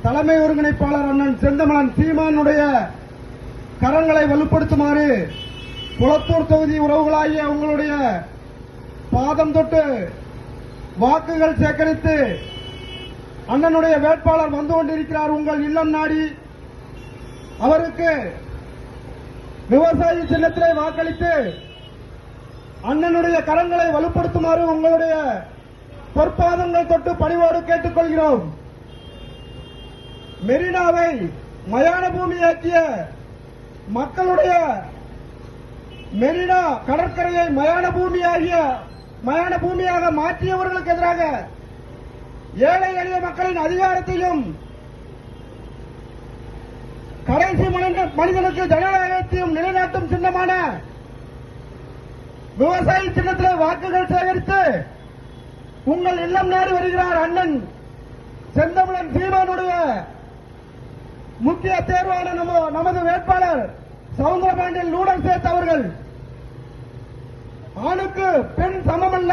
தலைமை ஒருங்கிணைப்பாளர் அண்ணன் செந்தமிழன் சீமானுடைய கரங்களை வலுப்படுத்துமாறு குளத்தூர் தொகுதி உறவுகளாகிய உங்களுடைய பாதம் தொட்டு வாக்குகள் சேகரித்து அண்ணனுடைய வேட்பாளர் வந்து கொண்டிருக்கிறார். உங்கள் இல்லம் நாடி அவருக்கு விவசாயி சின்னத்திலே வாக்களித்து அண்ணனுடைய கரங்களை வலுப்படுத்துமாறு உங்களுடைய பொற்பாதங்கள் தொட்டு பணிவோடு கேட்டுக்கொள்கிறோம். மெரினாவை மயான பூமியாக்கிய மக்களுடைய மெரினா கடற்கரையை மயான பூமியாக மாற்றியவர்களுக்கு எதிராக ஏழை எளிய மக்களின் அதிகாரத்தையும் கடைசி மனிதனுக்கு ஜனநாயகத்தையும் நிலைநாட்டும் சின்னமான விவசாயி சின்னத்திலே வாக்குகள் சேகரித்து உங்கள் இல்லம் நாடி வருகிறார் அண்ணன் செந்தமிழன் சீமானுடைய முக்கிய தேர்வான நமது வேட்பாளர் சவுந்தரபாண்டியன் லூடன் சேத் அவர்கள். ஆணுக்கு பெண் சமமல்ல,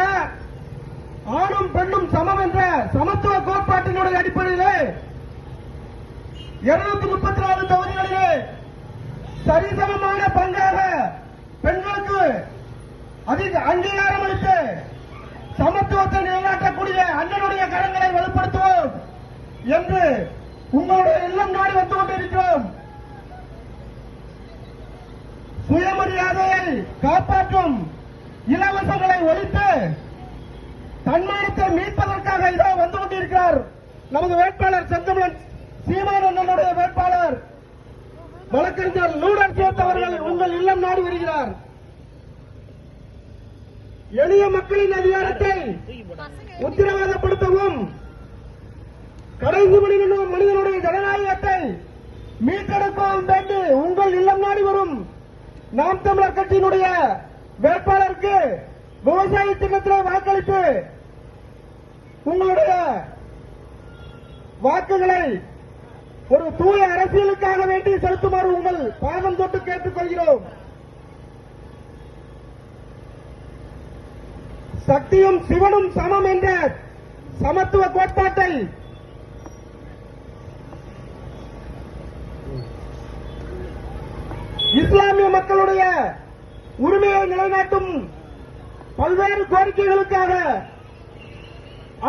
ஆணும் பெண்ணும் சமம் என்ற சமத்துவ கோட்பாட்டினுடைய அடிப்படையிலே 234 தொகுதிகளிலே சரிசமமான பங்காக பெண்களுக்கு அதிக அங்கீகாரம் அளித்து சமத்துவத்தை நிலைநாட்டக்கூடிய அண்ணனுடைய கரங்களை வலுப்படுத்துவோம் என்று உங்களுடைய இல்லம் நாடி வந்து கொண்டிருக்கிறோம். சுயமரியாதையை காப்பாற்றும் இலவசங்களை ஒழித்து தன்மானத்தை மீட்பதற்காக இதோ வந்து கொண்டிருக்கிறார் நமது வேட்பாளர் செந்தமிழன் சீமான் அண்ணனுடைய வேட்பாளர் வழக்கறிஞர் லூடன் சேத் அவர்கள் உங்கள் இல்லம் நாடி வருகிறார். எளிய மக்களின் அதிகாரத்தை உத்தரவாதப்படுத்தவும் கடைசி மனிதனுடைய ஜனநாயகத்தை மீட்டெடுக்கவும் வேண்டி உங்கள் இல்லம் நாடி வரும் நாம் தமிழர் கட்சியினுடைய வேட்பாளருக்கு விவசாய சின்னத்திலே வாக்களித்து உங்களுடைய வாக்குகளை ஒரு தூய அரசியலுக்காக வேண்டி செலுத்துமாறு உங்கள் பாதம் தொட்டு கேட்டுக்கொள்கிறோம். சக்தியும் சிவனும் சமம் என்ற சமத்துவ கோட்பாட்டை இஸ்லாமிய மக்களுடைய உரிமையை நிலைநாட்டும் பல்வேறு கோரிக்கைகளுக்காக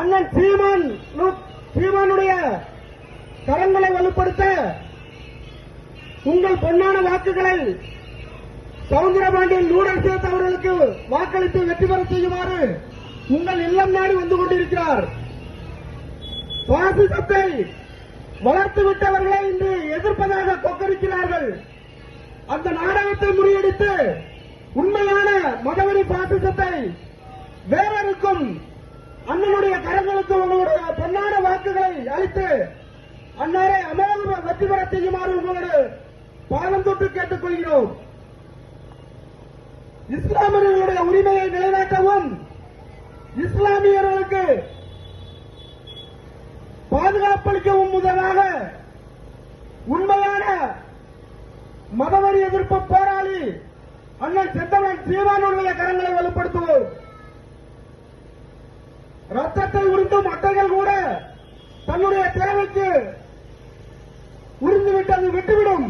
அண்ணன் சீமானுடைய கரங்களை வலுப்படுத்த உங்கள் பொன்னான வாக்குகளை சவுந்தரபாண்டியன் லூடன் சேத் அவர்களுக்கு வாக்களித்து வெற்றி பெற செய்யுமாறு உங்கள் இல்லம் நாடி வந்து கொண்டிருக்கிறார். பாசிசத்தை வளர்த்துவிட்டவர்களை இன்று எதிர்ப்பதாக கொக்கரிக்கிறார்கள். அந்த நாடகத்தை முறியடித்து உண்மையான மதவெறி பாசிசத்தை வேறொருக்கும் அண்ணனுடைய கரங்களுக்கு உங்களுடைய பொன்னான வாக்குகளை அளித்து அன்னாரை அமோக வெற்றி பெற செய்யுமாறு உங்களோடு பாதம் தொட்டு கேட்டுக்கொள்கிறோம். இஸ்லாமியர்களுடைய உரிமையை நிலைநாட்டவும் இஸ்லாமியர்களுக்கு பாதுகாப்பளிக்கவும் முதலாக உண்மையான மதவெறி எதிர்ப்பு போராளி அண்ணன் செந்தமிழன் சீமானுடைய கரங்களை வலுப்படுத்துவோம். ரத்தத்தை உறிந்தும் அட்டைகள் கூட தன்னுடைய தேவைக்கு உறிந்துவிட்டது விட்டுவிடும்.